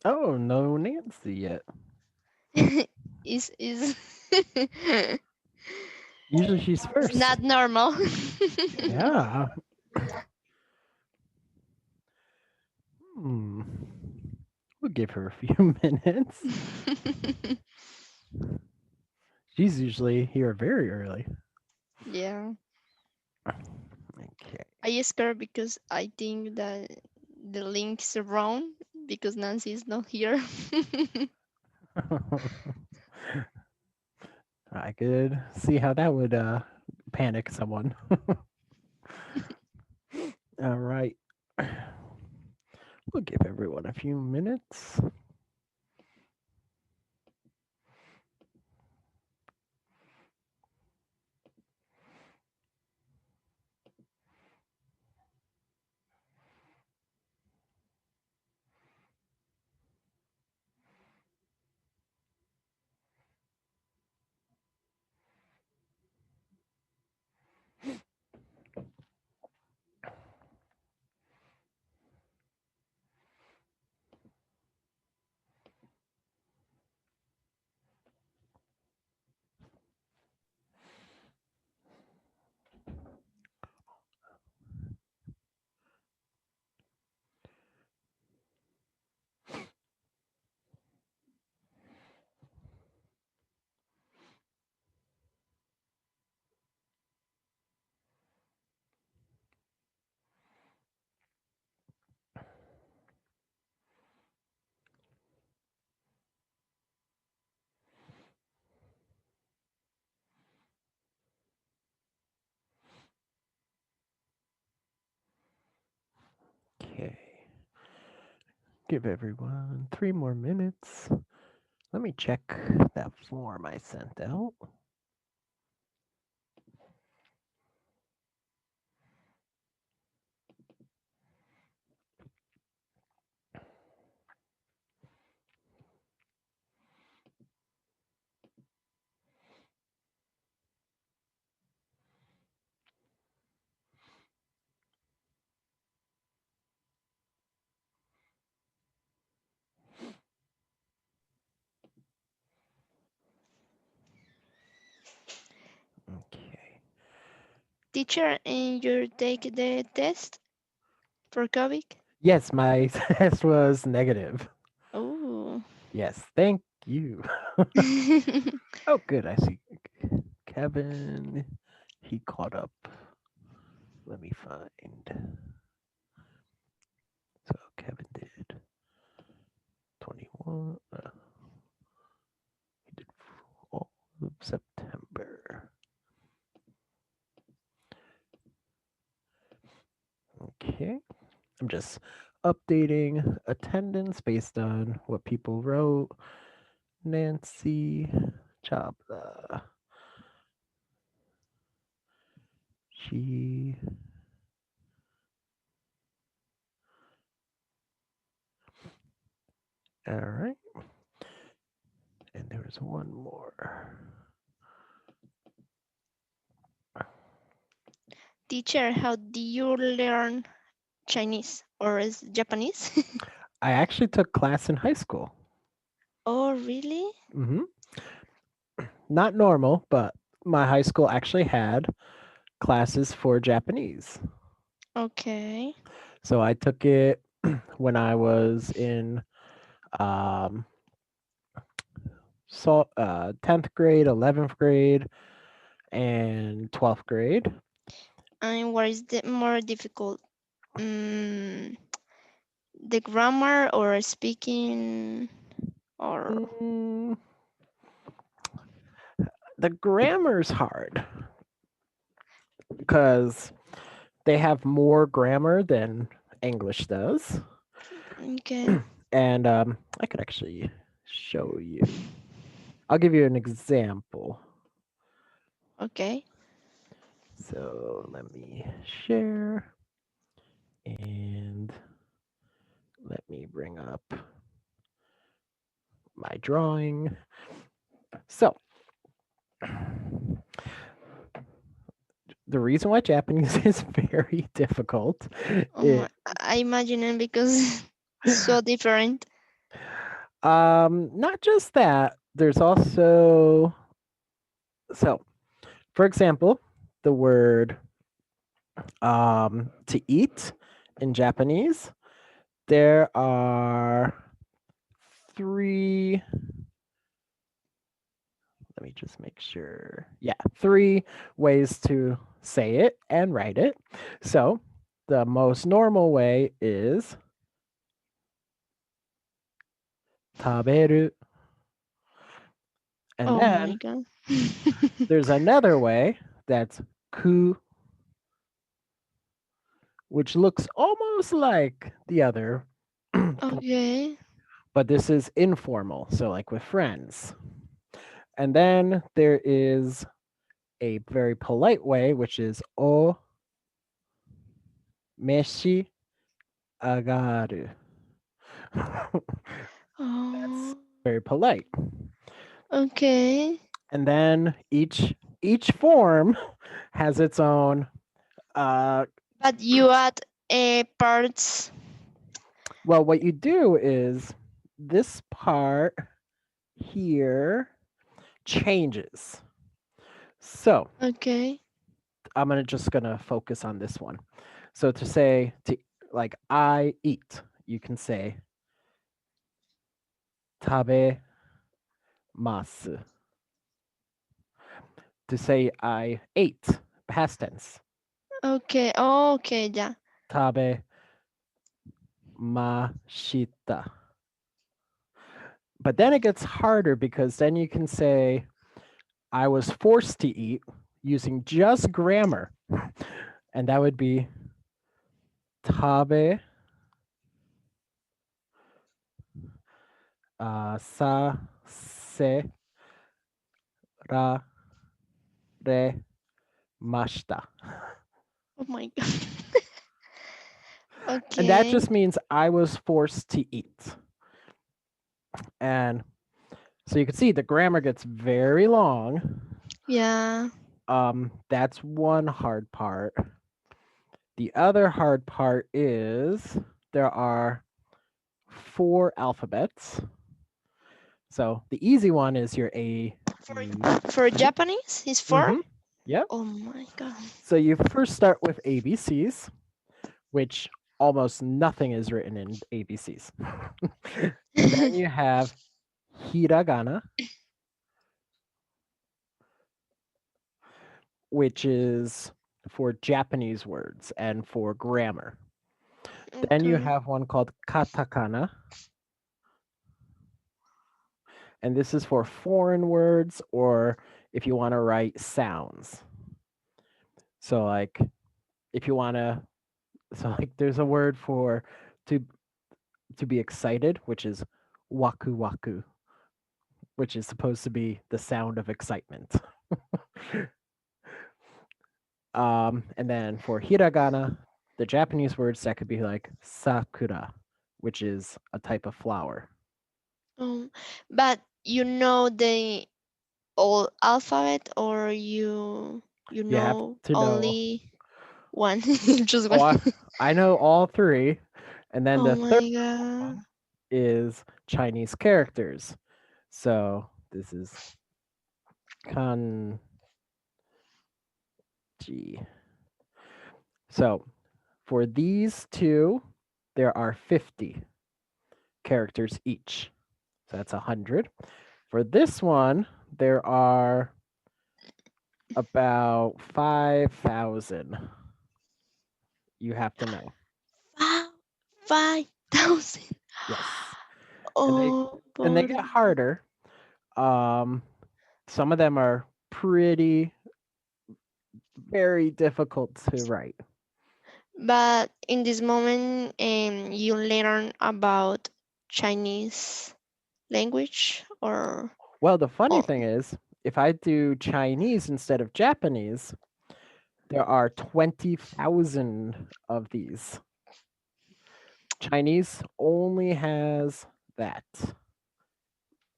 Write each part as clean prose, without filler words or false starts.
Oh, no Nancy yet. Is Usually she's it's first. not normal. Yeah. Hmm. We'll give her a few minutes. She's usually here very early. Yeah. Okay. I scared because I think that the link is wrong because Nancy is not here. I could see how that would panic someone. All right. We'll give everyone a few minutes. Okay. Give everyone 3 more minutes. Let me check that form I sent out. Okay. Teacher, and you take the test for COVID? Yes, my test was negative. Oh. Yes, thank you. Oh, good. I see Kevin. He caught up. Let me find. So Kevin did 21. He did all of September. Okay. I'm just updating attendance based on what people wrote. Nancy Chabla. She. All right. And there was one more. Teacher, how do you learn Chinese or is Japanese? I actually took class in high school. Oh, really? Hmm. Not normal, but my high school actually had classes for Japanese. Okay. So I took it when I was in um, 10th grade, 11th grade, and 12th grade. And what is the more difficult? Mm, the grammar or speaking or Mm, the grammar's hard because they have more grammar than English does. okay. And I could actually show you. I'll give you an example. Okay. So let me share and let me bring up my drawing. So the reason why Japanese is very difficult Oh is my, I imagine it because so different. Not just that. There's also so, for example, the word to eat in Japanese, there are three. Let me just make sure. Yeah, three ways to say it and write it. So the most normal way is taberu. And Oh my then god. there's another way that's ku, which looks almost like the other, Okay. but this is informal. So, like with friends. And then there is a very polite way, which is o meshi agaru. That's Oh, very polite. okay. And then each form has its own uh But you add parts. well, what you do is this part here changes. So Okay. just gonna focus on this one. So to say to like I eat, you can say tabe masu. To say I ate, past tense, Okay. Oh, okay. Yeah. tabe mashita. But then it gets harder because then you can say I was forced to eat using just grammar. And that would be tabe sa se ra re mashita. Oh my god. And that Okay. just means I was forced to eat. And so you can see the grammar gets very long. Yeah. That's one hard part. The other hard part is there are four alphabets. So the easy one is your A, For B, for C. Japanese, is four. Mm-hmm. Yep. Oh my god. So you first start with ABCs, which almost nothing is written in ABCs. And then you have hiragana, which is for Japanese words and for grammar. Then you Okay. have one called katakana, and this is for foreign words or if you want to write sounds. So like if you want to like there's a word for to to be excited, which is waku waku, which is supposed to be the sound of excitement. And then for hiragana, the Japanese words that could be like sakura, which is a type of flower. But you know the old alphabet, or you You have know to know. only one, just Oh, one. I know all three, and then Oh the third my god. one is Chinese characters. So this is kanji. So for these two, there are 50 characters each. So that's 100. For this one, there are about 5,000 you have to know. Five 5,000. Yes. And they Oh, and they por get harder. Um some of them are pretty very difficult to write. But in this moment, you learn about Chinese language, Well, the funny or thing is, if I do Chinese instead of Japanese, there are 20,000 of these. Chinese only has that,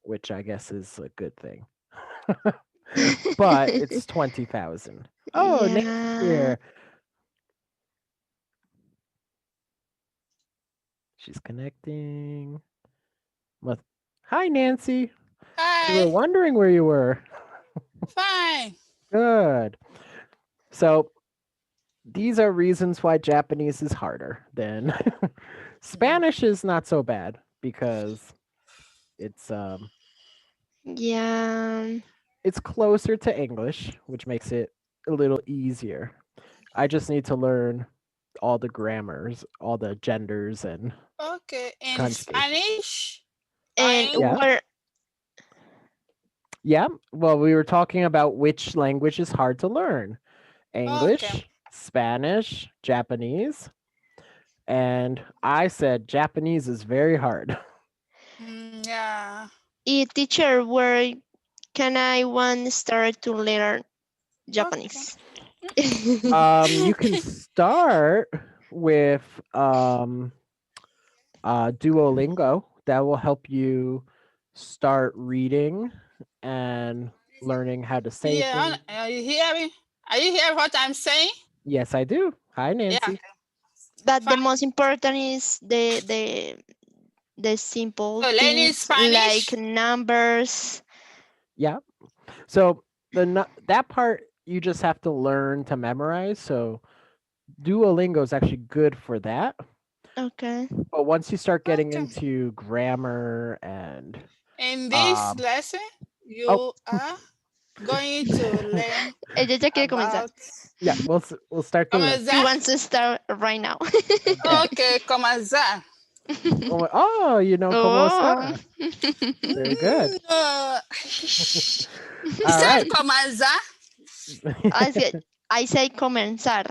which I guess is a good thing. But it's 20,000. Oh, Nancy's yeah. here. She's connecting. Well, hi, Nancy. We were Hi. wondering where you were. Fine. Good. So, these are reasons why Japanese is harder than Spanish is not so bad because it's um Yeah. it's closer to English, which makes it a little easier. I just need to learn all the grammars, all the genders and Okay. In conjugations. Spanish, And I Yeah. where Yeah. Well, we were talking about which language is hard to learn. okay. English, Spanish, Japanese, and I said Japanese is very hard. Yeah. teacher, where can I want start to learn Okay. Japanese? You can start with Duolingo. That will help you start reading and learning how to say Yeah. things. Are you hearing? Are you hearing what I'm saying? Yes, I do. Hi, Yeah. Nancy. But Fine. the most important is the simple So learning things like Spanish. numbers. Yeah. So that part you just have to learn to memorize. So Duolingo is actually good for that. Okay. But once you start getting Okay. into grammar and In this um lesson, oh you are going to learn Ella ya quiere comenzar. about. yeah, we'll start the Comenzar. She lesson. wants to start right now. Yeah. Okay, comenzar. Oh, you know como Oh. está. Very good. No. You All said right. comenzar. I say, I say comenzar.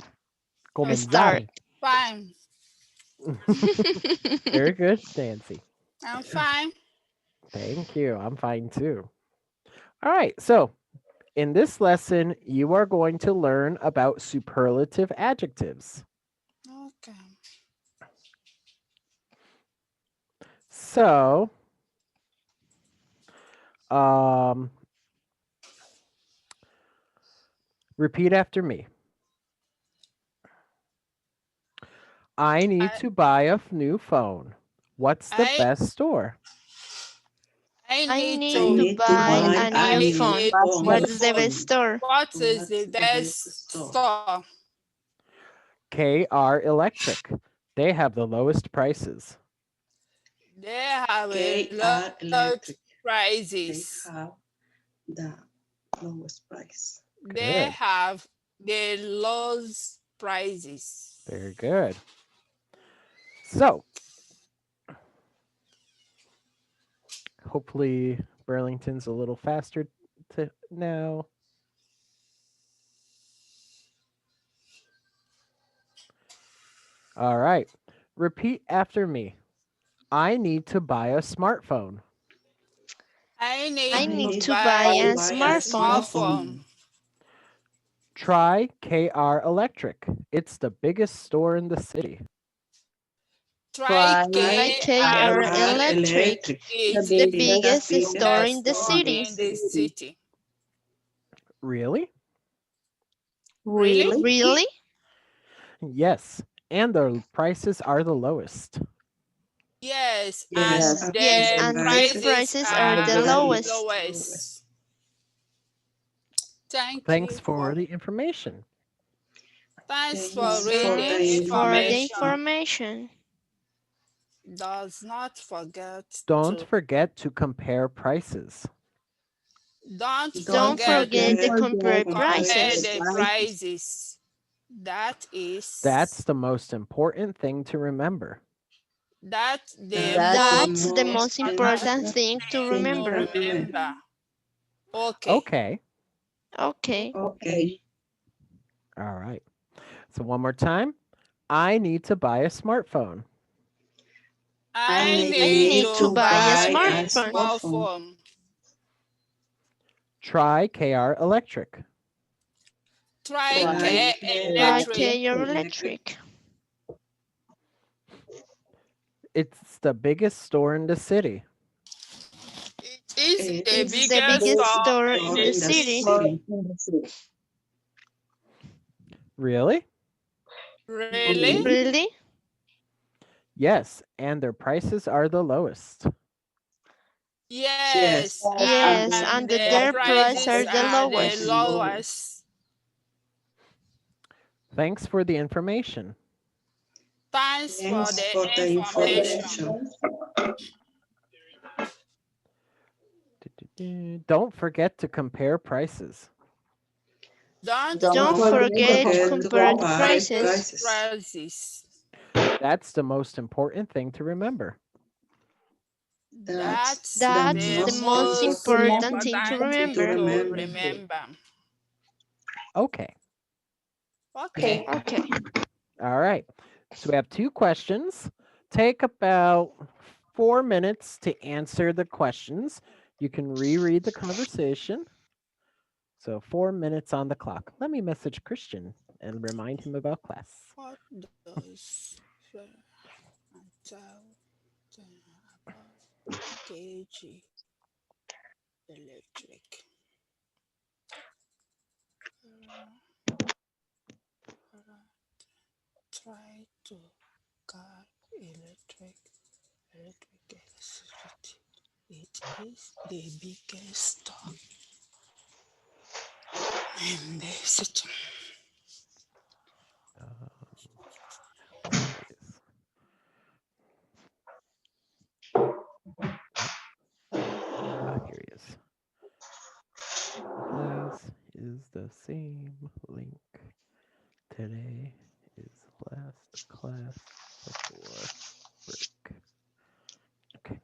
Okay, Start. Comenzar. fine. Very good, Nancy. I'm fine. Thank you. I'm fine too. All right. So, in this lesson, you are going to learn about superlative adjectives. Okay. So, um, repeat after me. I need I to buy a new phone. What's the I best store? I I need need I to to need to buy buy buy a a new a new phone. new What's phone. the best phone. store? What is the What's the best best store? store? KR Electric. They have the lowest prices. They have a KR lot Electric. They prices. have the lowest price. They Good. have the lowest prices. Very good. So, hopefully, Burlington's a little faster to now. All right. Repeat after me. I need to buy a smartphone. I I need I need to need to buy buy a to buy a a smartphone. smartphone. smartphone. Try KR Electric. It's the biggest store in the city. Try Try IKR KR KR Electric. Electric. Electric. It's It the It's is the biggest the store biggest in best the store store in city. the in the city. city. Really? Really? Really? Yes. And the prices are the lowest. Yes, Yes, and and Yes, the the and the prices prices prices are are the are the lowest. lowest. lowest. Thank Thanks you for for the information. thanks for Thanks for reading the Thanks for the information. information. information. Does not forget Don't to forget to compare prices. don't Don't Don't forget forget to the forget to compare compare compare prices. the prices. prices. That That's is the most important thing to remember. that the That's the That's the most most most important important important thing to thing thing to remember. to remember. remember. Okay. Okay. Okay. Okay. All right. So, one more time. I need to buy a smartphone. I I I need need need to to to buy a buy buy a a smartphone. smartphone. smartphone. Try KR Electric. Try Try K Try KR Electric. KR Electric. Electric. It's the biggest store in the city. It is the It's It's the the biggest biggest store biggest store in in store the the in the city. city. city. Really? Really? Really? Really? Yes. And their prices are the lowest. Yes, Yes, and and their their prices prices are the are the lowest. lowest. Thanks for the information. Thanks for Thanks the for the information. information. Don't forget to compare prices. Don't Don't Don't forget to forget to forget to compare the compare compare the prices. prices. prices. That's the most important thing to remember. That's That's the That's the the most most most important important thing to important thing thing to remember. to remember. remember. Okay. Okay. Okay. All right. So we have two questions. Take about 4 minutes to answer the questions. You can reread the conversation. So 4 minutes on the clock. Let me message Christian and remind him about class. What does tell about KG electric? Try to car electric electricity. It is the biggest stock in the system. Where is? Oh, here he is. Class is the same link. Today is last class before break. Okay.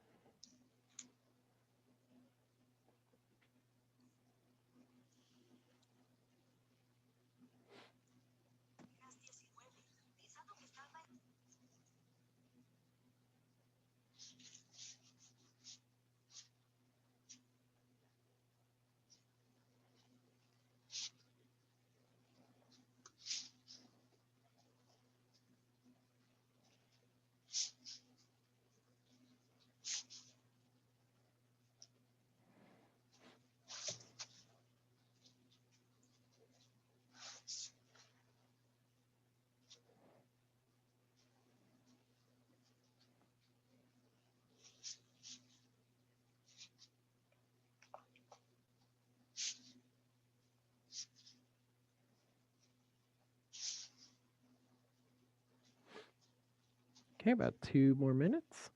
Okay, about 2 more minutes.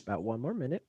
About 1 more minute.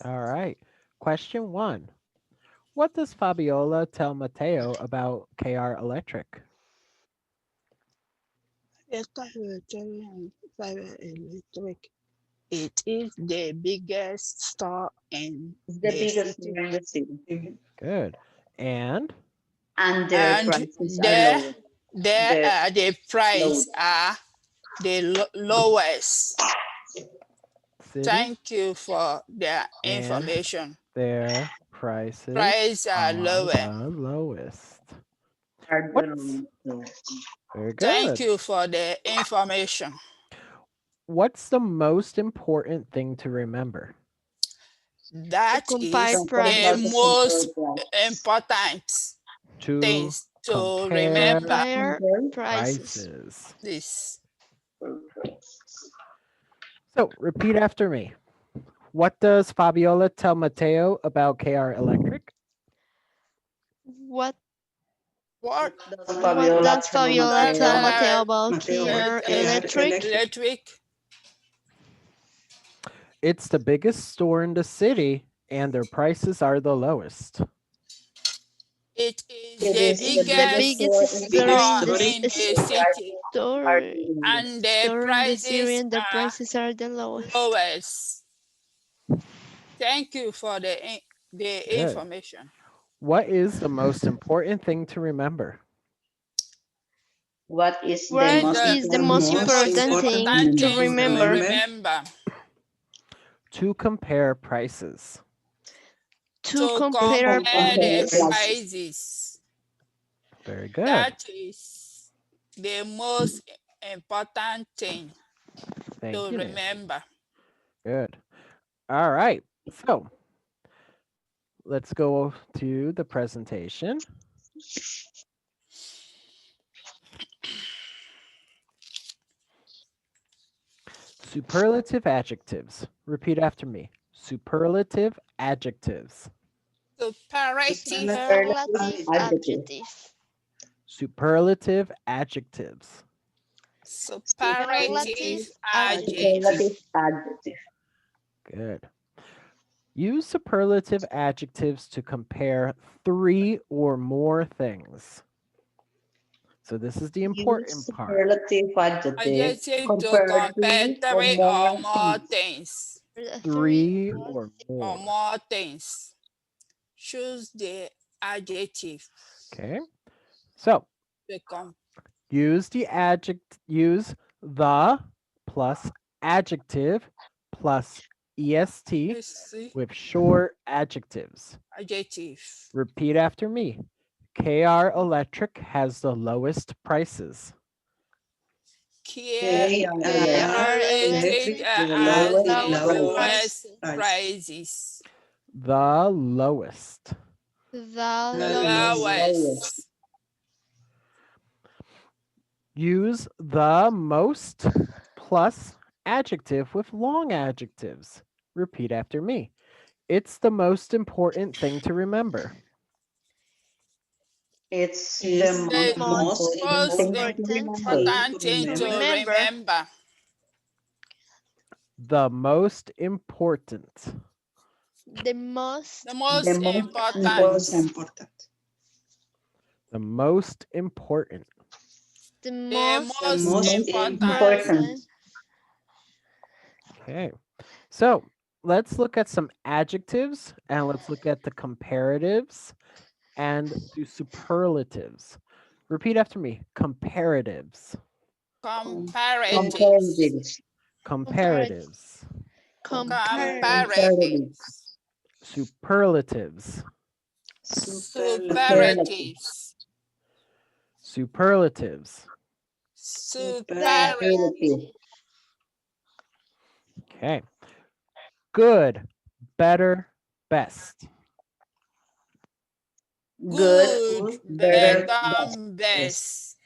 All right. Question one. What does Fabiola tell Mateo about KR Electric? Esta Hurricane Fiber Electric. It is the biggest store in It's the the biggest city, store in the city, Good. And and their and prices are lower. The the low. price are the lowest. city Thank you for the and information. their prices Price are are lower. the lowest. Are What's the low. very Thank good. you for the information. What's the most important thing to remember? To That compare is Don't forget the about the prices. most control price. important To things to compare remember. Compare Compare prices. prices. This So repeat after me. What does Fabiola tell Mateo about KR Electric? What what does what Fabiola does tell Fabiola tell Mateo? Mateo about Mateo, Care Electric? electric. It's the biggest store in the city and their prices are the lowest. It is It the is the It's the biggest biggest store biggest in the store city, in store the in and the the city, prices are store the lowest. and the store in the city prices and the are prices are the lowest. lowest. Thank you for the Good. information. What is the most important thing to remember? What is the What most The is the the most important most thing important to important thing important to remember? thing things to to remember? remember remember. To compare prices. To To To compare compare compare the prices. prices. prices. Very good. That is the most important thing Thank to you, Nancy. remember. Good. All right. So let's go to the presentation. Superlative adjectives. Repeat after me. Superlative adjectives. Superlative Superlative Superlative adjective. adjective. adjective. Superlative adjectives. superlative Superlative Superlative adjective. adjective. Superlative adjective. Good. Use superlative adjectives to compare three or more things. So this is the Use important part. superlative adjective to Adjective to compare compare three or three or more more things. things. Three Three more or Or more. more things. Choose the adjective Okay. So to use the plus adjective plus est compare with short adjectives. adjective. Repeat after me. KR Electric has the lowest prices. Care They are electric KR electric Electric with the has as lowest the lowest prices. lowest prices. prices. The lowest. The The lowest. Lowest. Lowest. Use the most plus adjective with long adjectives. Repeat after me. It's the most important thing to remember. It's the is The The most most most important most thing to important remember. thing important important to thing to to remember. remember. remember. The most important. The The most The most most The important. most important. important. The most important. the The The most most Most most important. important. important. important. Okay. So let's look at some adjectives and let's look at the comparatives and do superlatives. Repeat after me. Comparatives. Comparatives. Comparatives. Comparative. Comparatives. Comparative. Comparatives. Comparatives. Superlatives. Superlative. Superlatives. Superlatives. Superlatives. Superlative. Superlative. Superlative. Okay. Good, better, best. Good, Good, Good, better, better, better, best. best. best.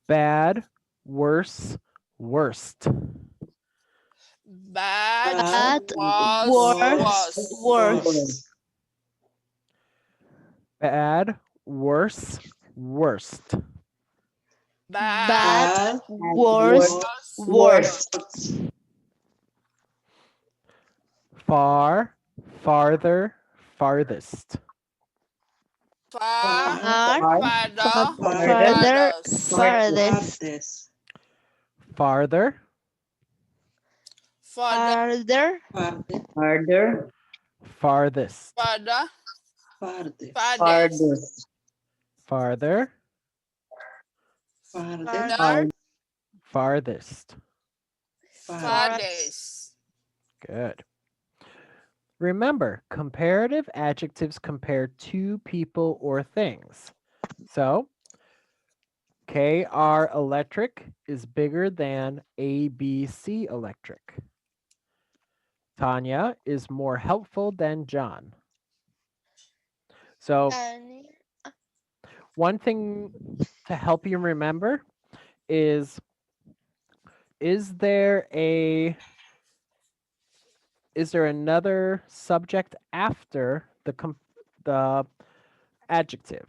Bad, worse, worst. Bad, Bad, Bad, was, worse, worse, was. Worst. worse. worse. Bad, worse, worst. Bad, Bad, Bad, And worse, worst. was, Worst. worst. worse. Far, farther, farthest. Far, Far, Far, farther, farther, further, farthest, farthest, Farthest. Farther, further, farther, Farthest. farther, farthest. further, Farthest. farthest, farthest, Farther, Farthest. farther, far, farthest. Farthest. farthest. Good. Remember, comparative adjectives compare two people or things. So, KR Electric is bigger than ABC Electric. Tanya is more helpful than John. So, and one thing to help you remember is is there a is there another subject after the adjective?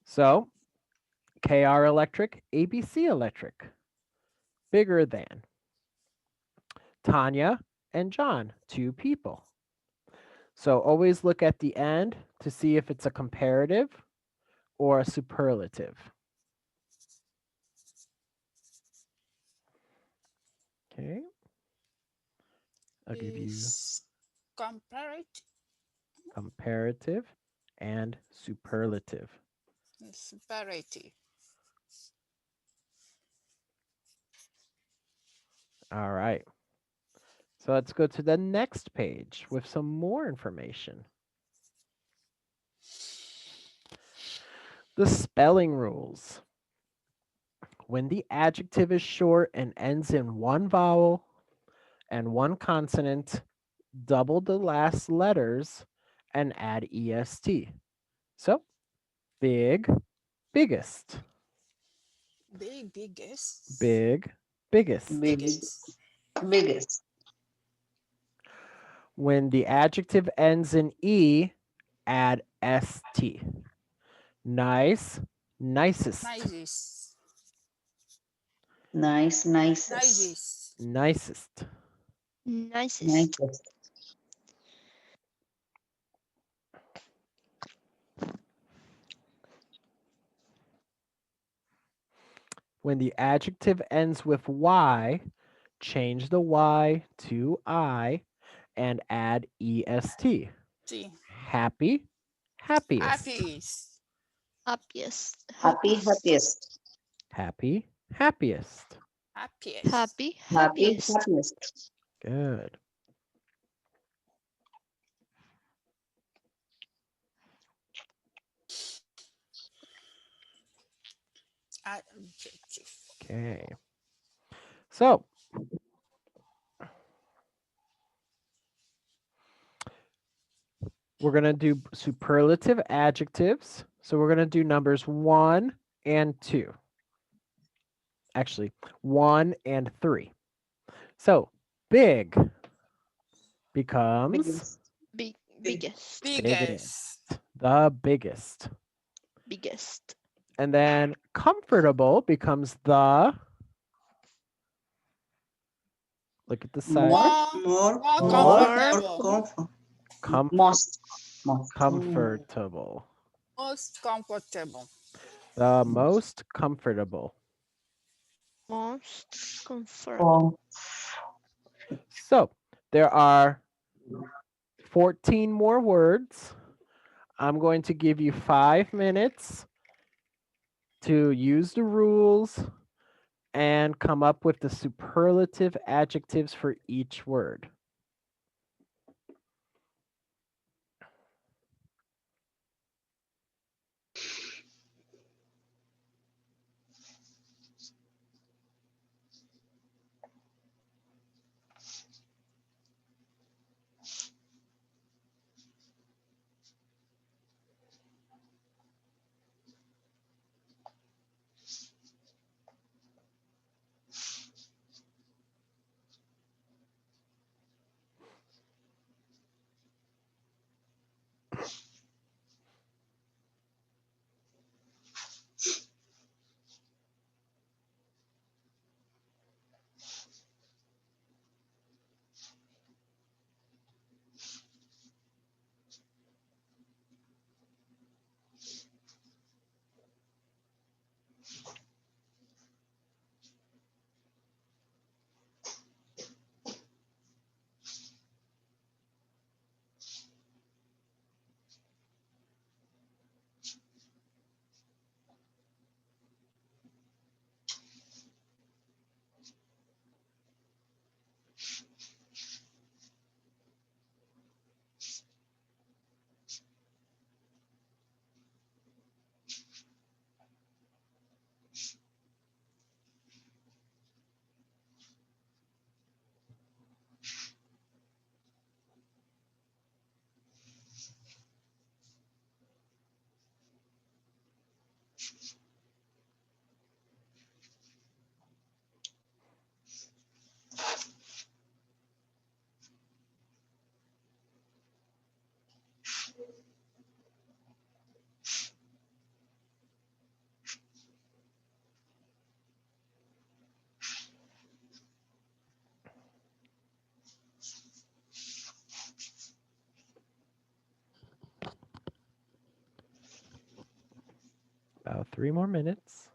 So, KR Electric, ABC Electric, bigger than. Tanya and John, two people. So always look at the end to see if it's a comparative or a superlative. Okay. I'll give you Is comparative, comparative and superlative. comparative. All right. So let's go to the next page with some more information. The spelling rules. When the adjective is short and ends in one vowel and one consonant, double the last letters and add est. So, big, biggest, Biggest, big, biggest. biggest, biggest, biggest, When the adjective ends in e, add st. Nice, nicest, nicest, nice, nicest, nicest, nicest. nicest. nicest, When the adjective ends with y, change the y to I and add est. T, Happy, happiest. happiest, Happiest, happy, happiest, happiest, Happy, happiest. happiest. happy, happy, happiest. happiest, Good. Adjective. Okay. So, we're going to do superlative adjectives. So, we're going to do numbers 1 and 2. Actually, 1 and 3. So, big becomes biggest, Big, biggest, Biggest, the biggest. biggest. And then comfortable becomes the, look at the side, more, more, More. more more, More, More comfortable, comfort. most, most, comfortable. most comfortable, The most comfortable. most comfortable. com, So, there are 14 more words. I'm going to give you 5 minutes to use the rules and come up with the superlative adjectives for each word. 3 more minutes.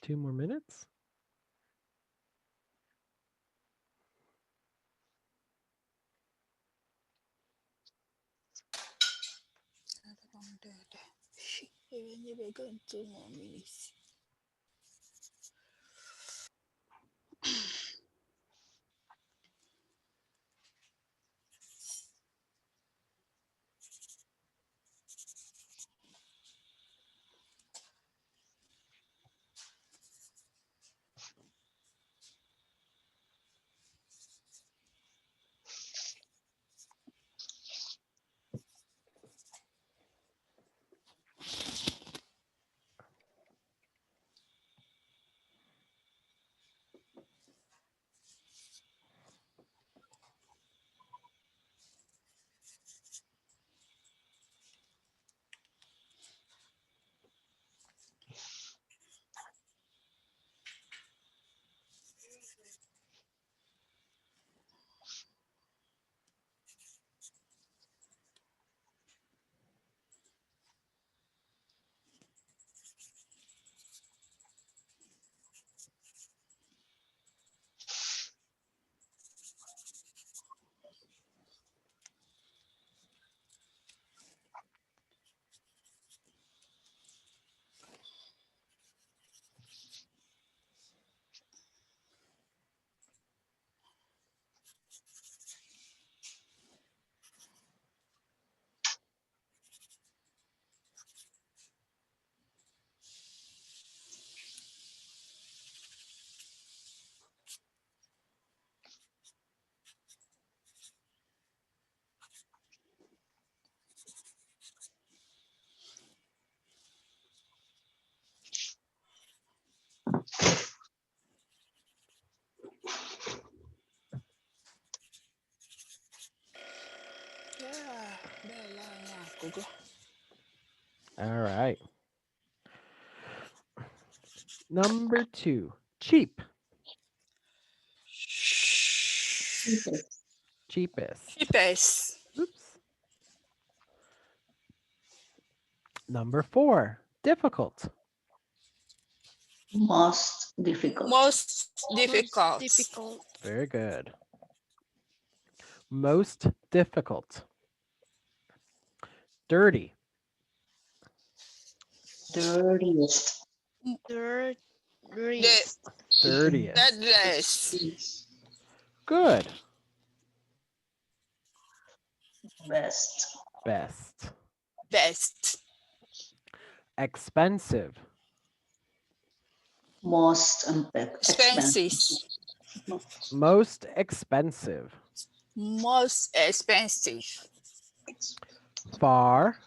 Two more minutes. Two more minutes. Yeah, Google. All right. Number 2, cheap. Cheapest. Cheapest. Cheapest. Oops. Number 4, difficult. Most difficult. Most Most difficult. difficult. Very good. Most difficult. Dirty. Dirtiest. Dirtiest. Dirtiest. Deadless. Good. Best. Best. Best. Expensive. Most expensive. Expensive. No. Most expensive. Most expensive. Far.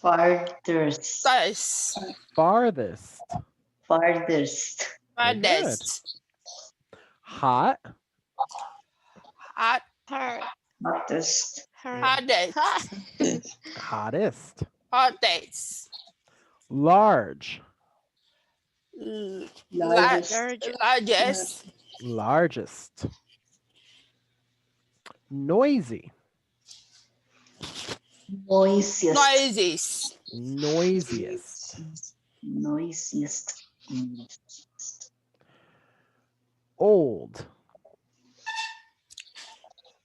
Farthest. First. Farthest. Farthest. Very good. Farthest. Hot. Hard. Hard. Hottest. Hardest. Hottest. Hardest. Large. l- Largest. largest, Largest. Noisy. Noisiest. noises, Noisiest. Noisiest. Old.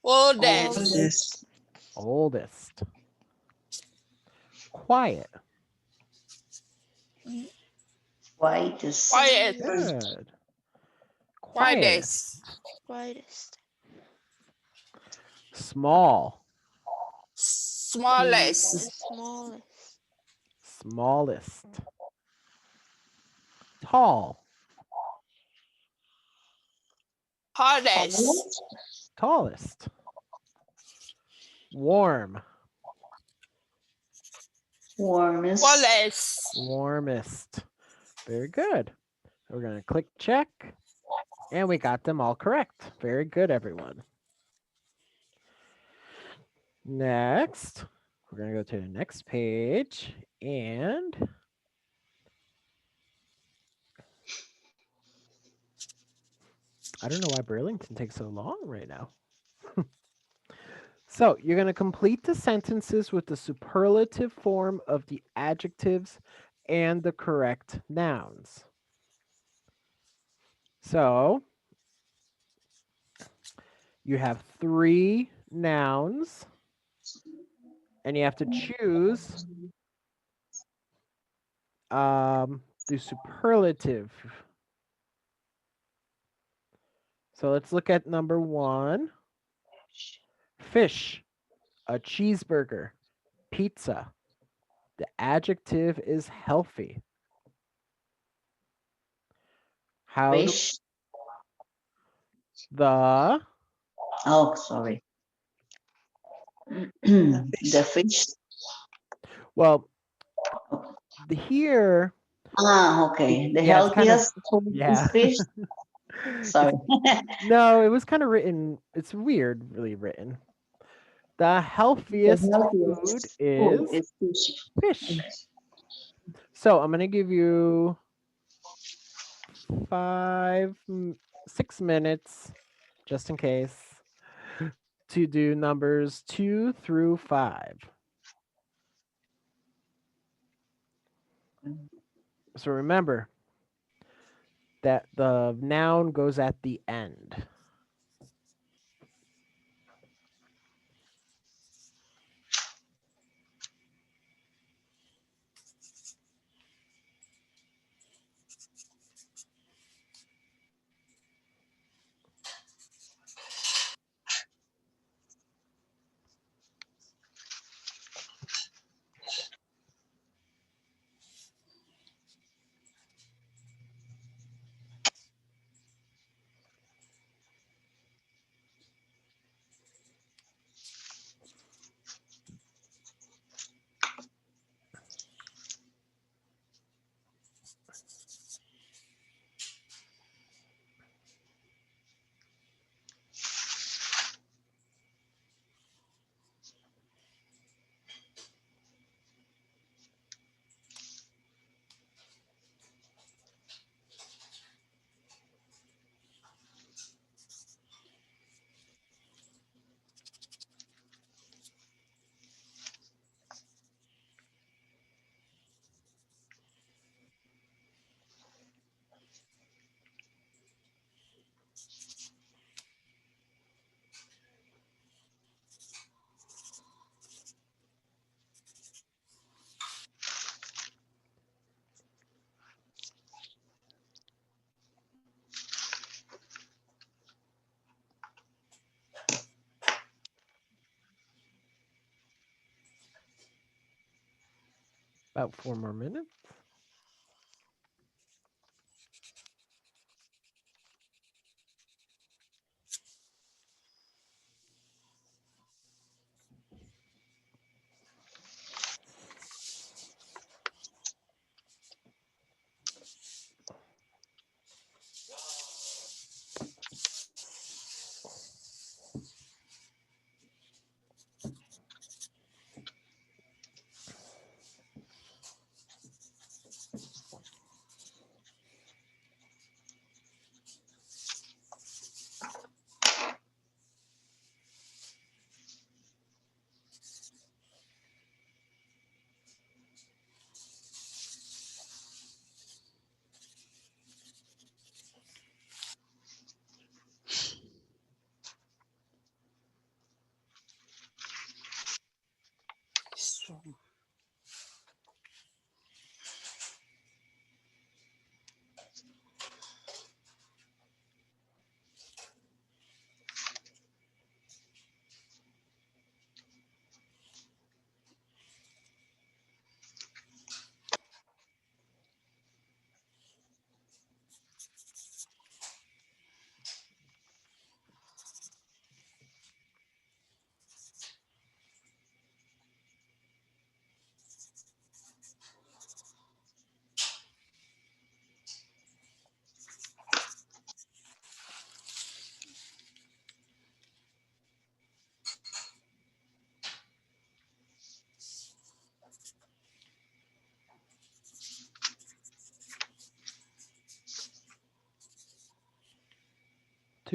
oldest, Oldest. Oldest. Quiet. Quietest. quiet, Good. quietest, Quietest. Quietest. Small. smallest, The smallest. Smallest. Tall. hardest, Tallest. Warm. Warmest. warmest. Warmest. Very good. We're going to click check. And we got them all correct. Very good, everyone. Next, we're going to go to the next page. And I don't know why Burlington takes so long right now. So you're going to complete the sentences with the superlative form of the adjectives and the correct nouns. So you have 3 nouns, and you have to choose the superlative. So let's look at number 1. Fish, a cheeseburger, pizza. The adjective is healthy. How do Fish. the Oh, sorry. The fish. well here Okay. The yeah, it's kind of healthiest food yeah. is fish. Sorry. No, it was kind of written. It's weird, really written. The The healthiest food healthiest food is is fish. fish. So I'm gonna give you 6 minutes, just in case, to do numbers 2 through 5. So remember that the noun goes at the end. About 4 more minutes. 2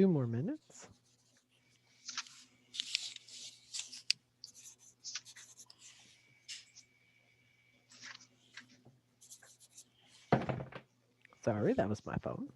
more minutes. Sorry, that was my phone.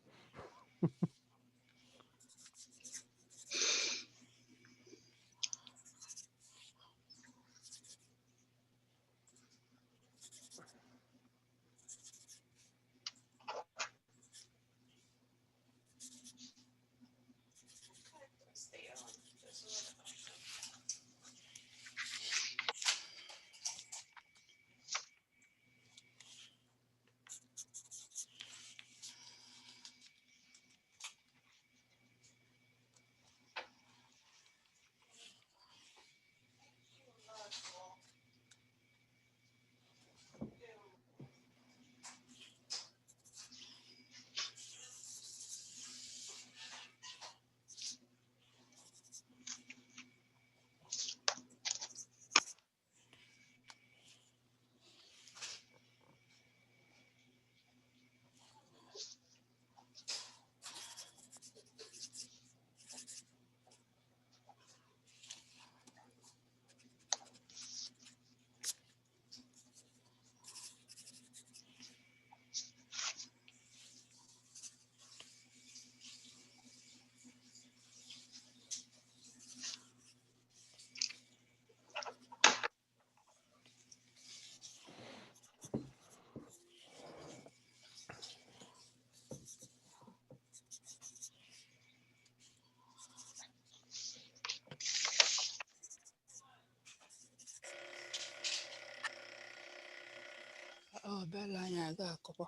Oh, belanya agak ako po.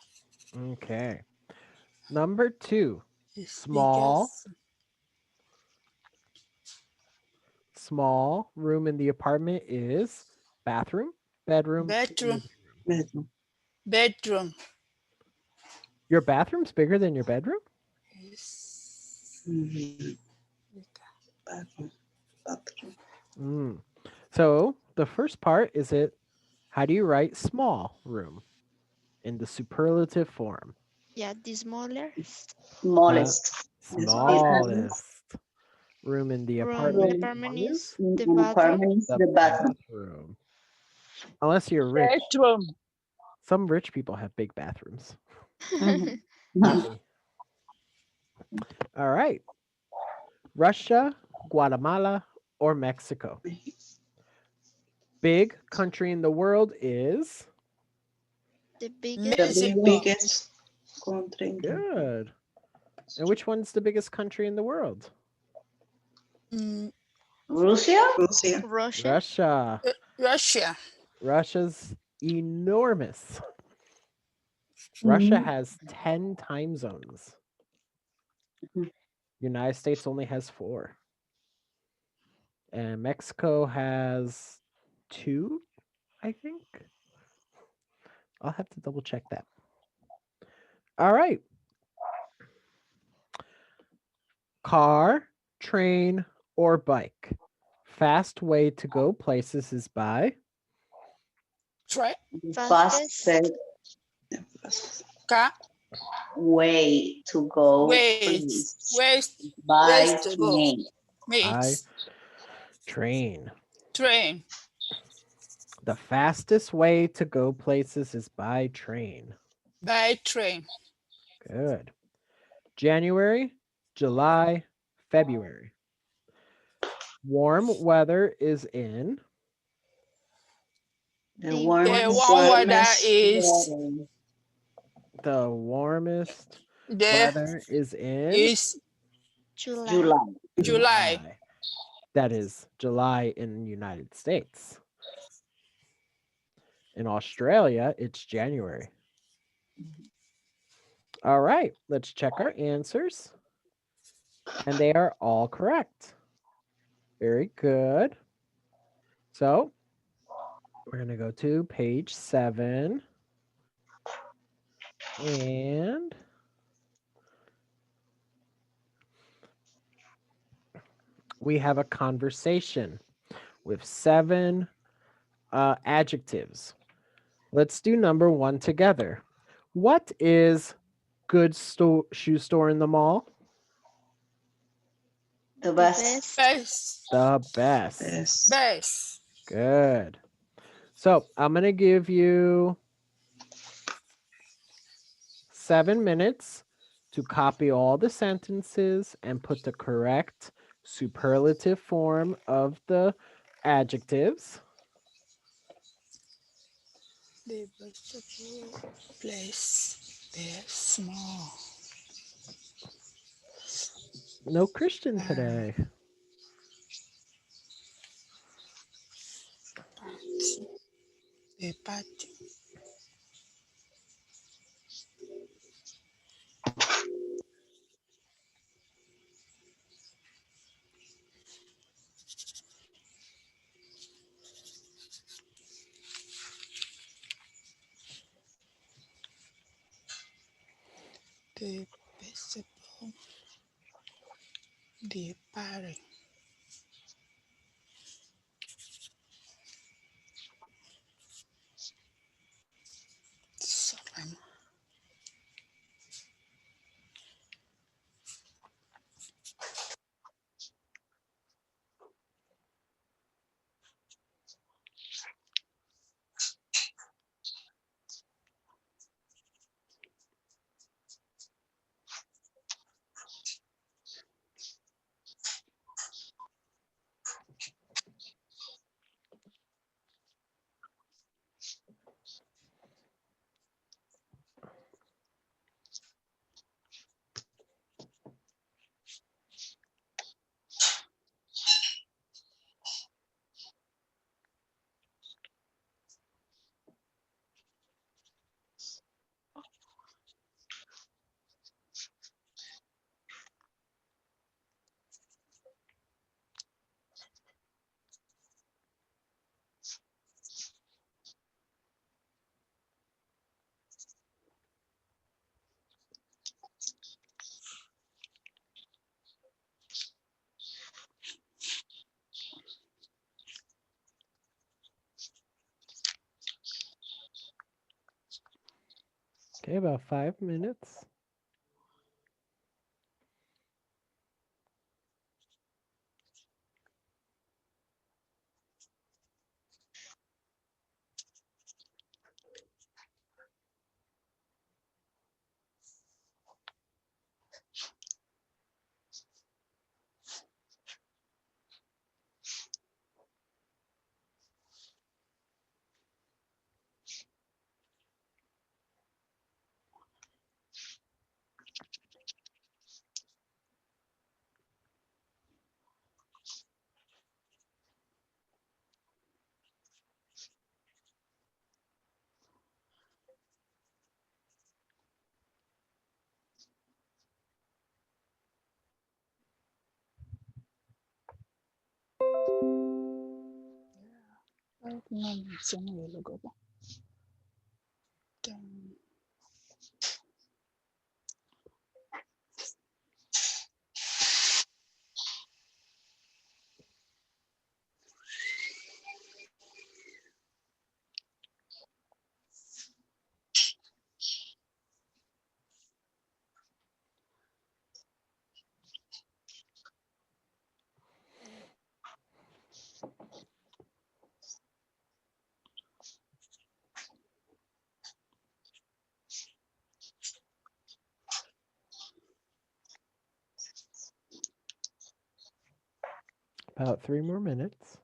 Okay. Number 2. Is Small, biggest small room in the apartment is bathroom, bedroom, bedroom. living room. Bedroom. Bedroom. Your bathroom's bigger than your bedroom? Is Mhm. Bathroom. Bathroom. Mm. So the first part is how do you write small room in the superlative form? Yeah, the smallest Smallest. Yes, bedroom. Smallest room in the room in the apartment Room apartment is is in the an bathroom. apartment is the the bathroom. bathroom. Unless you're rich. bedroom. Some rich people have big bathrooms. Mhm. Not me. All right. Russia, Guatemala, or Mexico? Big country in the world is The biggest The The Mexico. biggest biggest country in the world. good. And which one's the biggest country in the world? Mm, Russia? Russia. Russia. Russia. Russia. Russia's enormous. Russia Mhm. has 10 time zones. Mhm. United States only has 4. And Mexico has 2, I think. I'll have to double check that. All right. Car, train, or bike. Fast way to go places is by Try. The Fastest fastest Yeah, fastest. Ka. way to go Ways. place Ways. Ways by to go. train. by Means train. train. The fastest way to go places is by train. By train. Good. January, July, February. Warm weather is in The The The warmest, warm warmest weather Warmest warmest. is weather. The warmest the weather is in is July. July. July. July. That is July in the United States. In Australia, it's January. All right, let's check our answers. And they are all correct. Very good. So we're going to go to page 7. And we have a conversation with 7 adjectives. Let's do number 1 together. What is good shoe store in the mall? The The best. best. Best. The best. Best. Best. Good. So I'm going to give you 7 minutes to copy all the sentences and put the correct superlative form of the adjectives. The vegetable place. They're small. No Christian today. Party. The party. The vegetable. The party. Seven. Okay, about 5 minutes. No, se me dio loco. About 3 more minutes.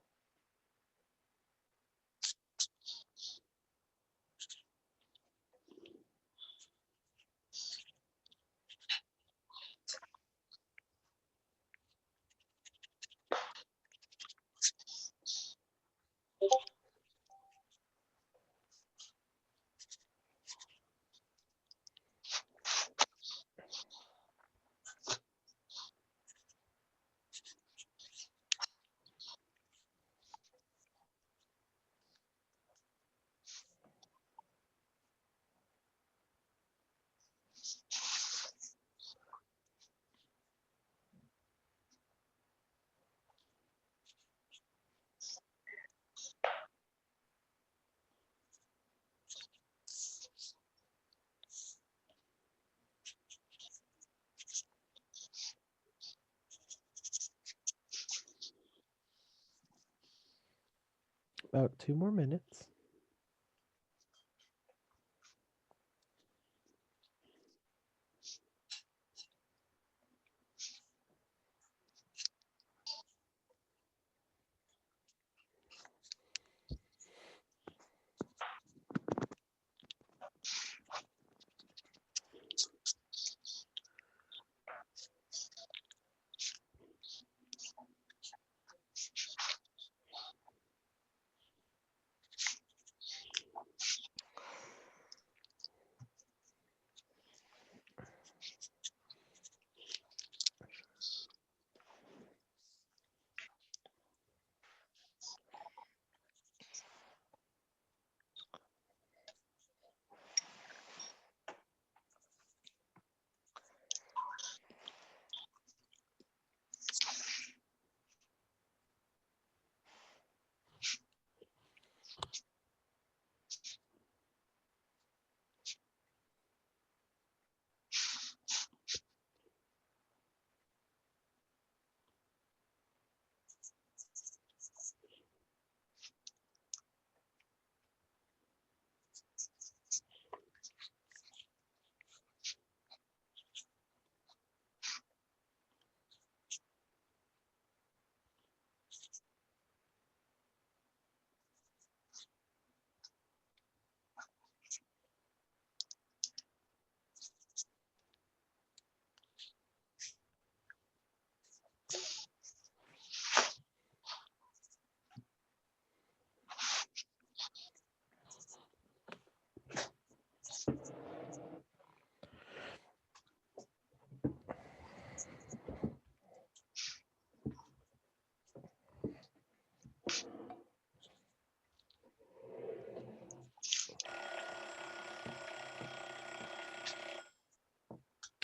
About 2 more minutes.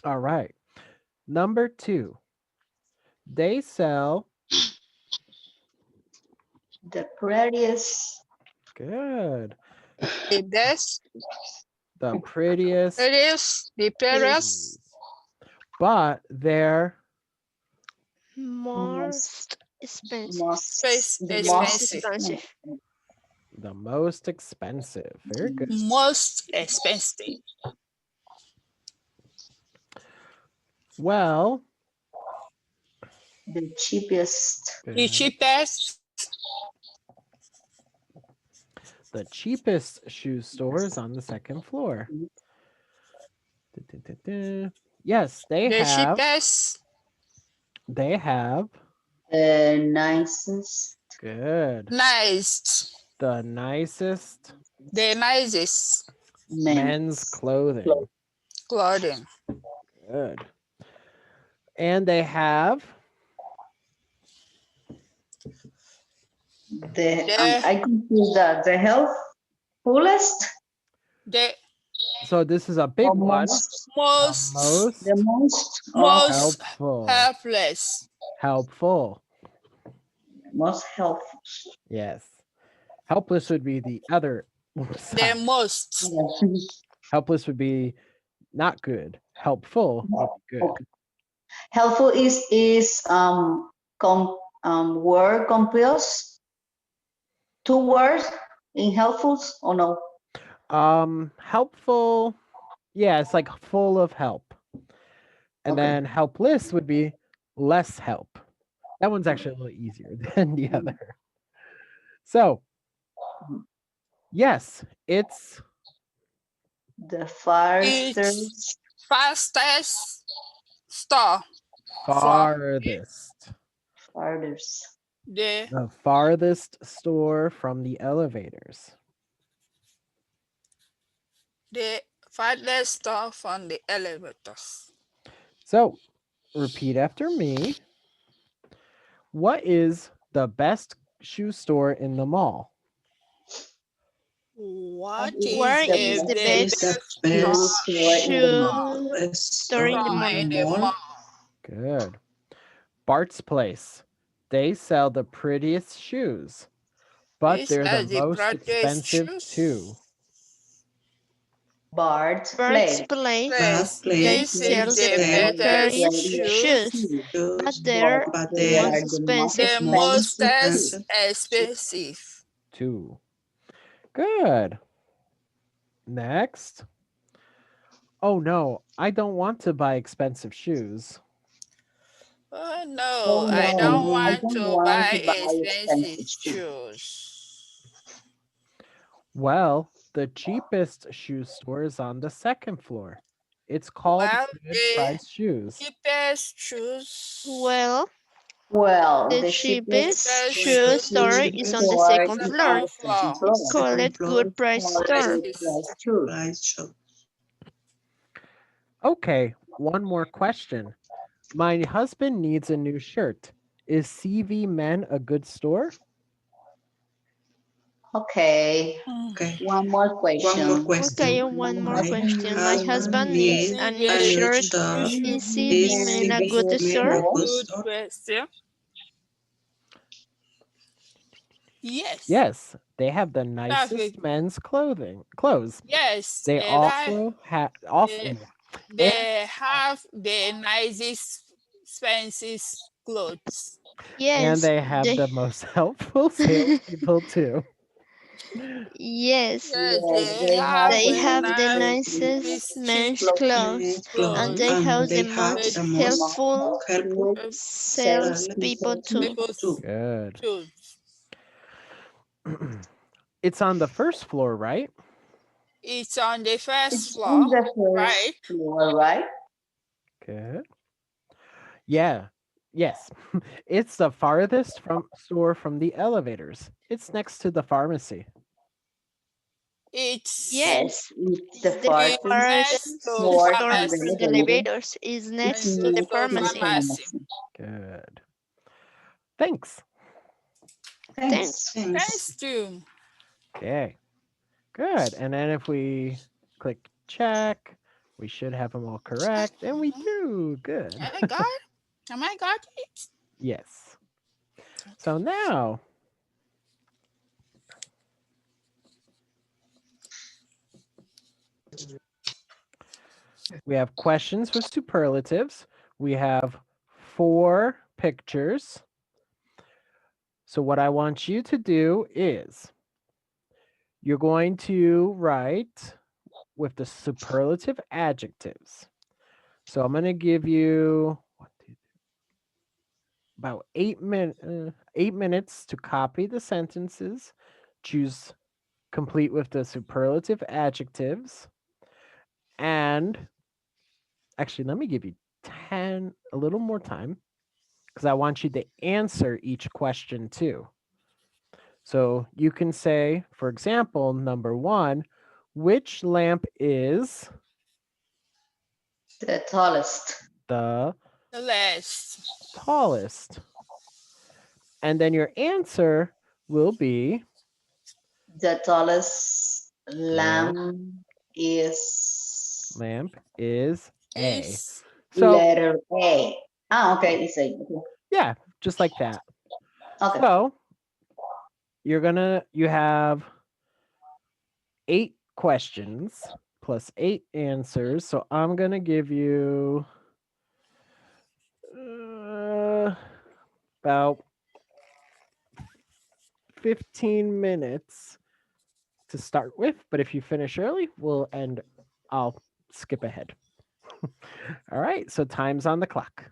All right. Number 2. They sell The prettiest. good. The best. The prettiest It is the shoes. best. But they're Most expensive. The Most Expensive. expensive. the most expensive. Very good. Most expensive. Well, the cheapest. The good. cheapest. The cheapest shoe store is on the second floor. Yes, The cheapest. they have The nicest. good. Nice. The nicest The nicest men's clothing. clothing. Good. And they have I confuse that. The health fullest. The so this is a big one. most The most. most Helpful. helpless. Helpful. Most helpful. Yes. Helpless would be the other The side. most. Helpless would be not good. Helpful would be good. Okay. Helpful is word composed. 2 words in helpful or no? Helpful. Yeah, it's like full of help. And Okay. then helpless would be less help. That one's actually a little easier than the other. So, yes, it's The farthest. Fastest store. farthest. Farthest. The farthest store from the elevators. The farthest store from the elevators. So, repeat after me. What is the best shoe store in the mall? What Where is is the the best best shoe store in the store mall? in the mall? Good. Bart's Place. They sell the prettiest shoes, but This they're the has the most brightest expensive shoes. too. Bird's Bird's place. Place. Place. Place. They This sell is the the prettiest better shoes, but shoes. they're But most they're expensive The too. most expensive. 2. Good. Next. Oh no, I don't want to buy expensive shoes. Oh no, Oh I no, don't I want don't to want buy to buy expensive expensive shoes. shoes. Well, the cheapest shoe store is on the second floor. It's called Well, Good the Price Shoes. cheapest shoes, Well, Well, the the cheapest cheapest shoe shoes shoe store is is on the on store the second is on floor. second the second floor. It's floor. called Second Good floor, Price Called Store. Good Prices. Price Shoes. price shop. Okay, one more question. My husband needs a new shirt. Is CV Men a good store? Okay, Mm. Okay. one more One more question. Okay, question. one My more My question. husband My needs husband husband a needs needs a Need new a a new shirt. new shirt. Is CV shoe. CB Is Man Man a a CB good good men a store? store? good Good store? question. Yes. Yes, they have the Perfect. nicest men's clothes. Yes. They And I also have also they, and they have the nicest expensive clothes. Yes, they have they the most helpful salespeople too. yes, Yes, Yes, they they have have they the the have the nicest nicest nicest cheap men's clothing clothes, Men and clothes, clothes. they and have the they have The most the the most most helpful helpful good uh, salespeople salespeople too. too. people too. Good. shoes. It's on the first floor, right? It's on the first It's floor, on the right? first floor, right? Good. Yeah. Yes. It's the farthest from store from the elevators. It's next to the pharmacy. It's Yes, Yes, it's the it's the it's farthest next farthest to store store from the from the pharmacy. elevator. elevators is It's next Next to the next to to the pharmacy. pharmacy. pharmacy. Good. Thanks. Thanks. Thanks. Thanks. Thanks to Okay. Good. And then if we click check, we should have them all correct. And we do. Good. I got. Am I got it? Yes. So now we have questions with superlatives. We have 4 pictures. So what I want you to do is you're going to write with the superlative adjectives. So I'm going to give you about 8 minutes to copy the sentences. Choose complete with the superlative adjectives. And actually, let me give you a little more time because I want you to answer each question too. So you can say, for example, number 1, which lamp is The tallest. the The last. tallest? And then your answer will be The tallest the lamp is lamp is A. Is So, letter A. Ah, okay, it's A. Okay. yeah, just like that. Okay. So, you have 8 questions plus 8 answers. So, I'm going to give you about 15 minutes to start with, but if you finish early, I'll skip ahead. All right, so time's on the clock.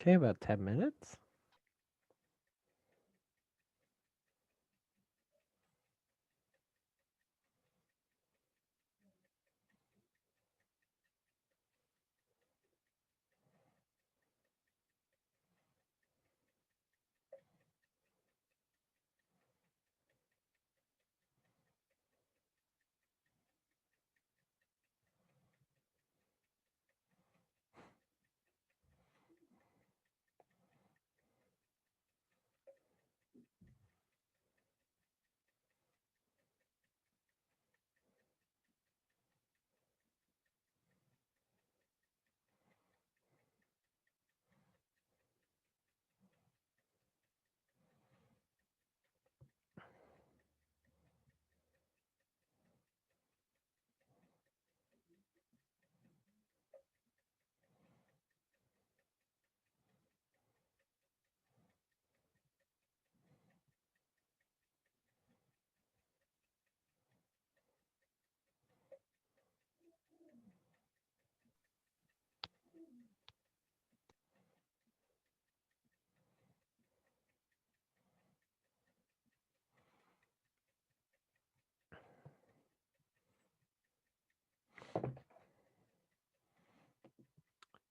Okay, about 10 minutes.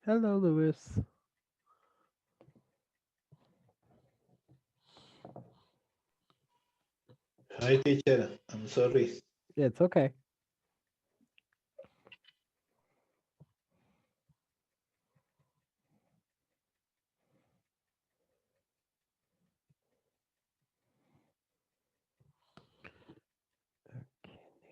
Hello, Lewis. Hi, teacher. I'm sorry. It's okay. Okay, Nancy.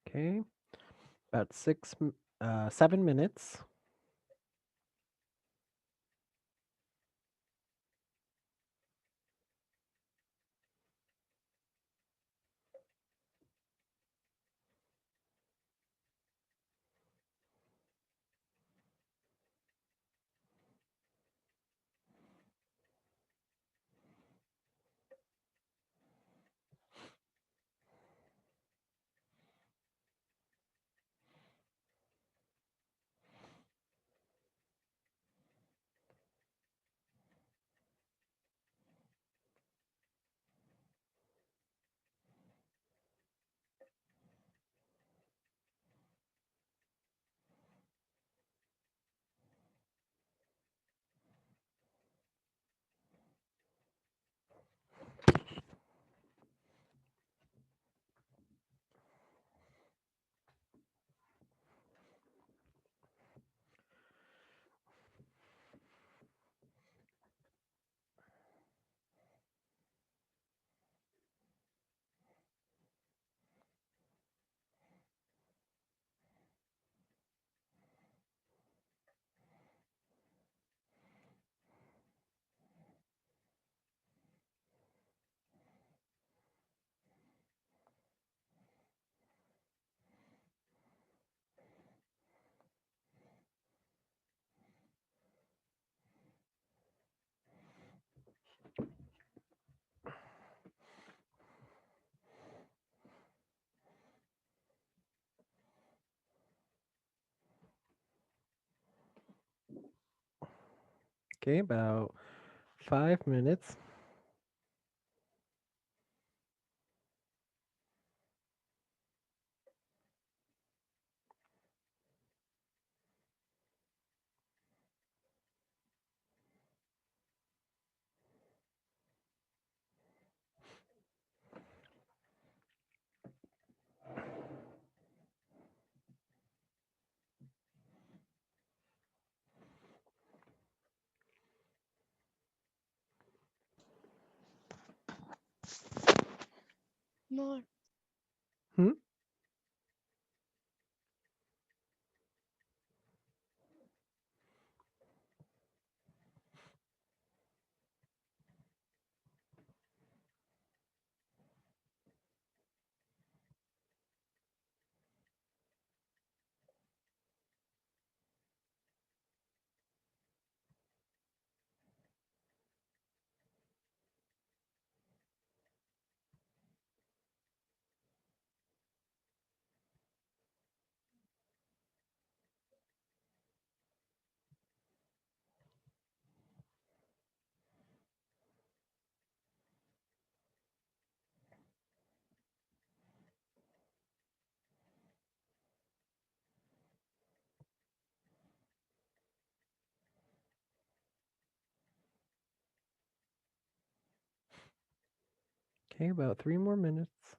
Okay, about 7 minutes. Okay, about 5 minutes. More. Okay, about 3 more minutes.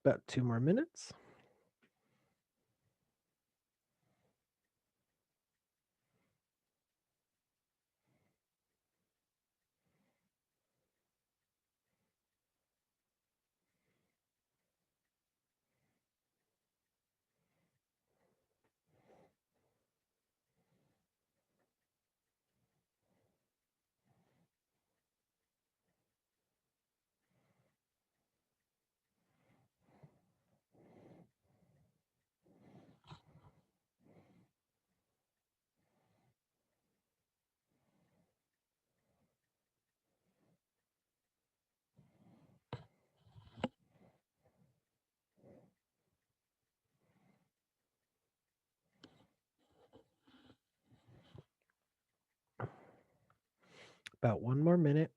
About 2 more minutes. About 1 more minute.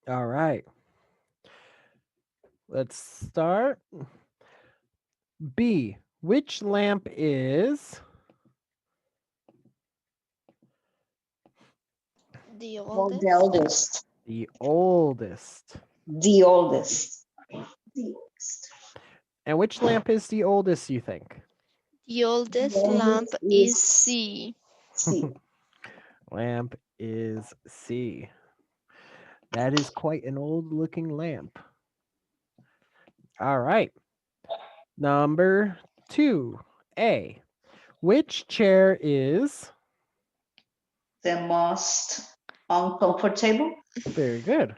All right. Let's start. B. Which lamp is The Well, oldest. the oldest. the oldest? The oldest. The oldest. And which lamp is the oldest, you think? The oldest The lamp oldest is is C. C. Lamp is C. That is quite an old looking lamp. All right. Number 2A. Which chair is The most uncomfortable. very good?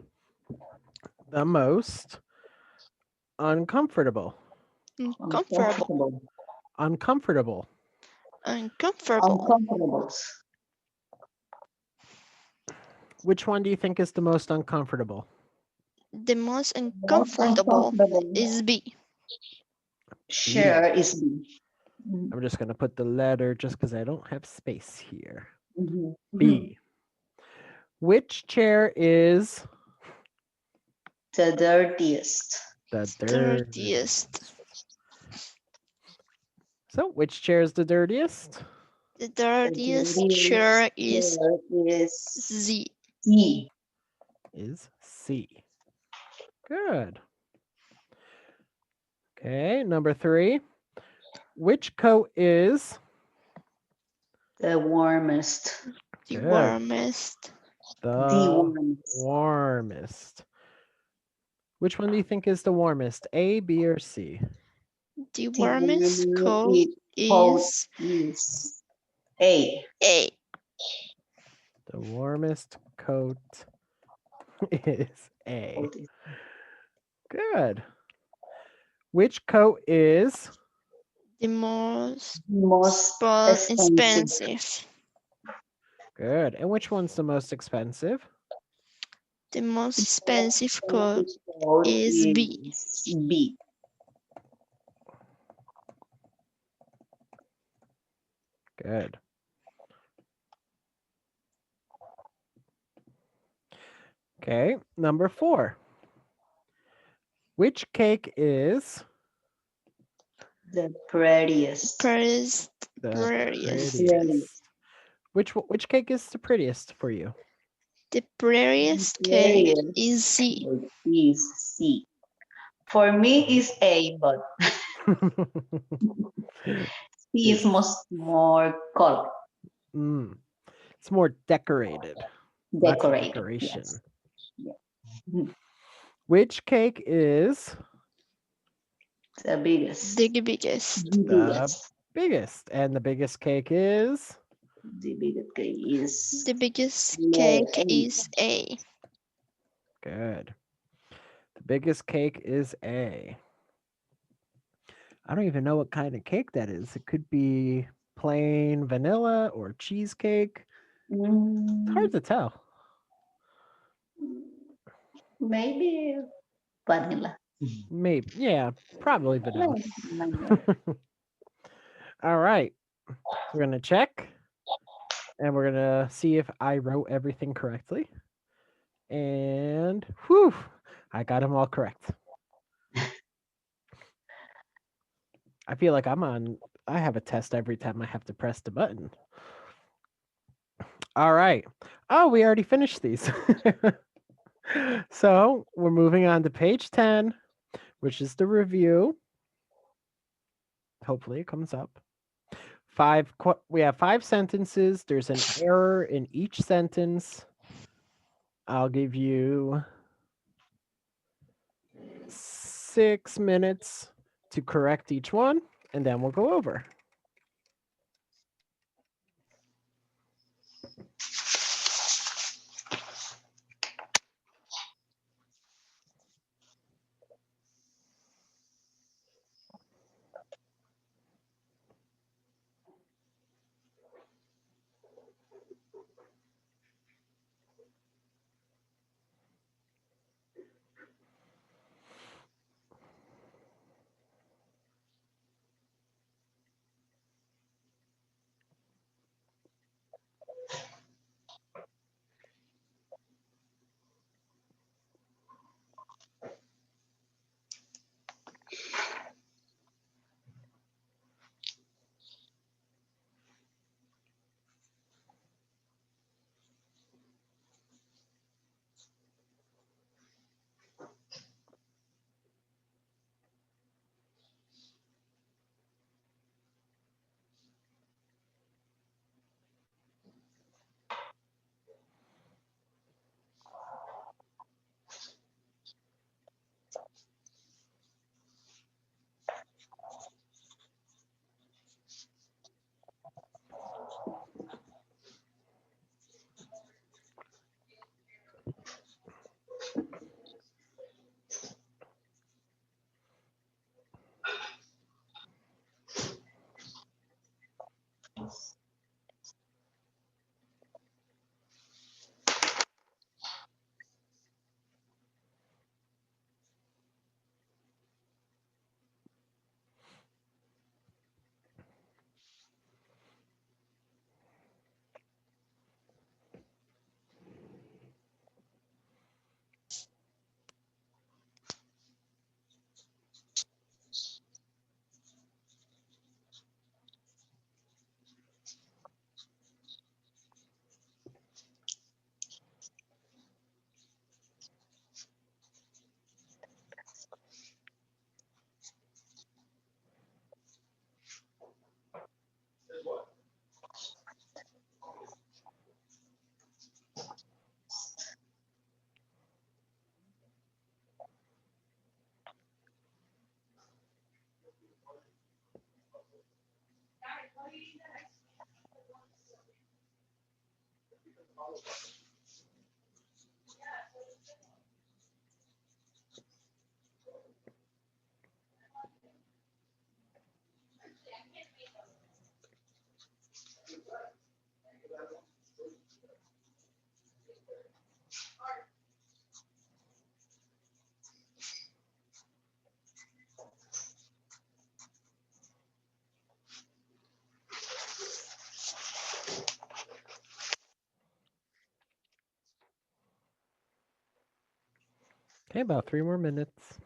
The most uncomfortable. Uncomfortable. Uncomfortable. Uncomfortable. Uncomfortable. Which one do you think is the most uncomfortable? The most Most uncomfortable uncomfortable is B. chair is B. I'm just going to put the letter just because I don't have space here. Mhm. B. Which chair is The dirtiest. the Dirtiest. dirtiest? So, which chair is the dirtiest? The The dirtiest dirtiest chair is chair is Z. C. Is C. Good. Okay, number 3. Which coat is The warmest. The Good. warmest. The the warmest. warmest? Which one do you think is the warmest? A, B, or C? The The warmest coat warmest coat is is A. A. The warmest coat is A. Coat is Good. Which coat is The most most expensive. expensive. good? And which one's the most expensive? The most expensive coat Coat is B. is B. Good. Okay, number 4. Which cake is The prettiest. Prettiest. the Prettiest. prettiest? Which cake is the prettiest for you? The prettiest cake Prettiest is C. coat is C. For me is A, but C is more color. Mm, it's more decorated. Lots of Decorated. decoration. Yes. Yeah. Mhm. Which cake is The biggest. The biggest. The the biggest. biggest? And the biggest cake is The biggest cake is The biggest letter cake A. is A. good. The biggest cake is A. I don't even know what kind of cake that is. It could be plain vanilla or cheesecake. It's Mm, hard to tell. maybe vanilla. Maybe, yeah, probably vanilla. Vanilla. All right. So we're going to check and we're going to see if I wrote everything correctly. And whew, I got them all correct. I feel like I have a test every time I have to press the button. All right. Oh, we already finished these. So we're moving on to page 10, which is the review. Hopefully it comes up. We have 5 sentences. There's an error in each sentence. I'll give you 6 minutes to correct each one, and then we'll go over. Okay, about 3 more minutes.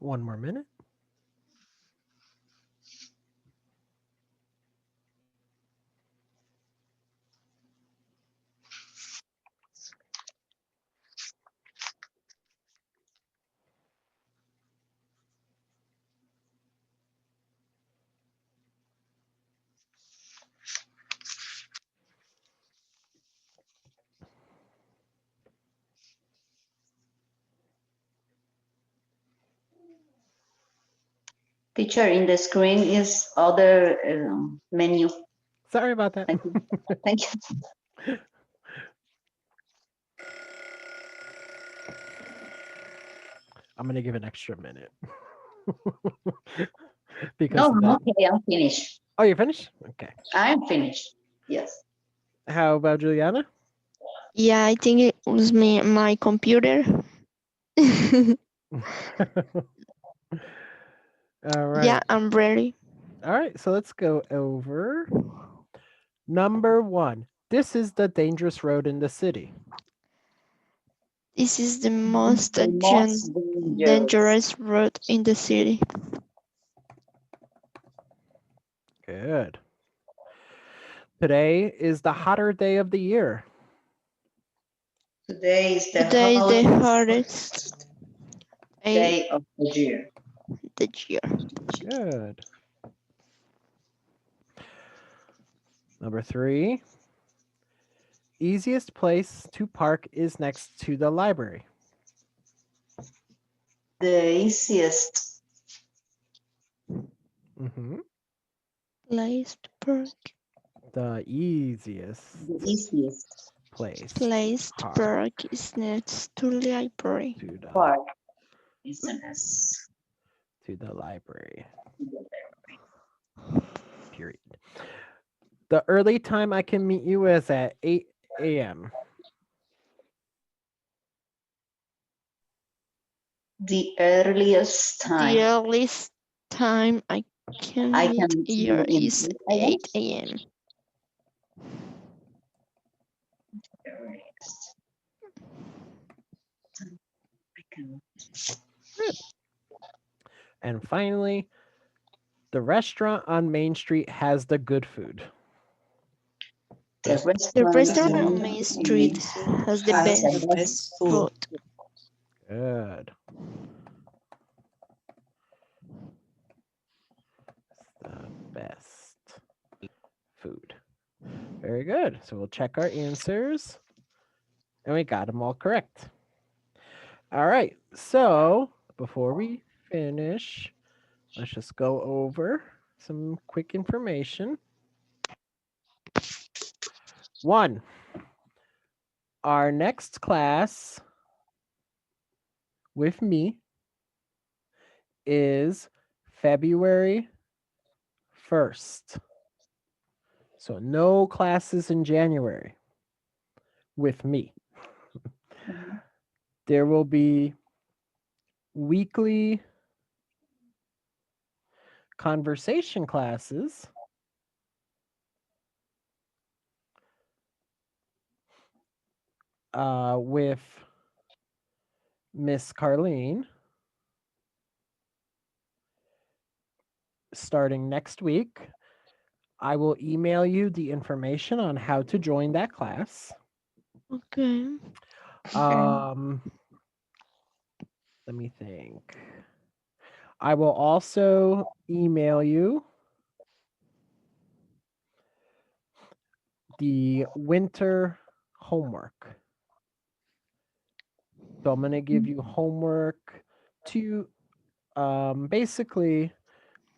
One more minute. Teacher, in the screen is other menu. Sorry about that. Thank you. Thank you. I'm going to give an extra minute. Because No, of I'm that. okay. I'm finished. Oh, you're finished? Okay. I'm finished. Yes. How about Juliana? Yeah, I think it was my computer. All right. Yeah, I'm ready. All right. So let's go over number 1. This is the dangerous road in the city. This is the most The most dangerous road in the city. Good. Today is the hotter day of the year. Today is the Today is the hottest hottest day day of the year. the year. Good. Number 3. Easiest place to park is next to the library. The easiest Mm-hmm. Place to park. The easiest place Place to park is next to the library. park is the next to the library. Period. The early time I can meet you is at 8 a.m. The earliest The time earliest time I Can I meet can see here in is 8 8 a.m. I can. And finally, the restaurant on Main Street has the good food. The The restaurant restaurant Restaurant on Main Street has the has best the best food. food. Good. The best food. Very good. So we'll check our answers. And we got them all correct. All right. So before we finish, let's just go over some quick information. 1, our next class with me is February 1st. So no classes in January with me. There will be weekly conversation classes with Miss Carlene starting next week. I will email you the information on how to join that class. Okay. Let me think. I will also email you the winter homework. So I'm going to give you homework to basically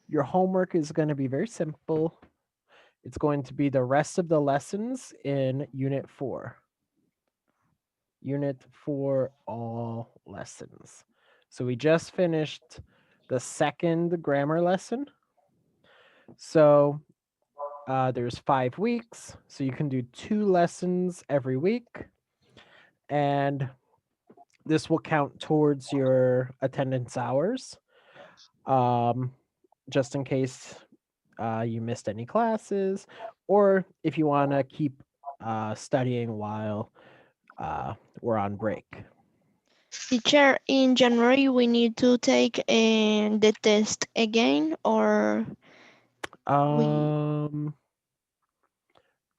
your homework is going to be very simple. It's going to be the rest of the lessons in Unit 4. Unit 4 all lessons. So we just finished the second grammar lesson. So there's 5 weeks. So you can do 2 lessons every week. And this will count towards your attendance hours. Just in case you missed any classes, or if you want to keep studying while we're on break. Teacher, in January we need to take the test again, or we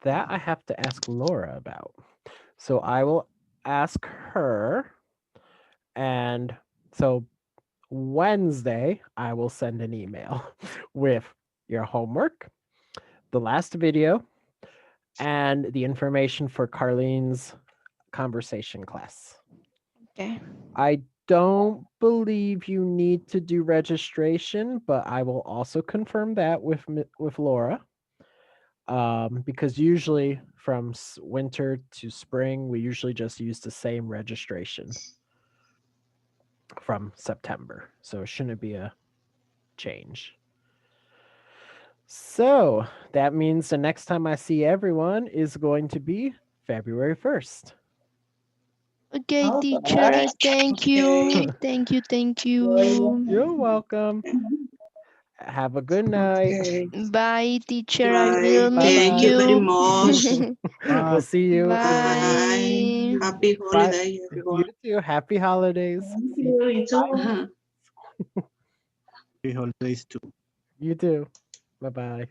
That I have to ask Laura about. So I will ask her, and so Wednesday I will send an email with your homework, the last video, and the information for Carlene's conversation class. okay. I don't believe you need to do registration, but I will also confirm that with Laura. Because usually from winter to spring, we usually just use the same registration from September. So it shouldn't be a change. So that means the next time I see everyone is going to be February 1st. Okay, All teacher, right. thank you. Okay. Thank you. You're welcome. Have a good night. Okay. Bye, teacher. I Bye. will Bye meet Thank you very you. much. We'll see you Bye. in Bye. Happy Bye. holiday, You everyone. too. Happy holidays. Thank See you. you. You too. You too. Bye bye.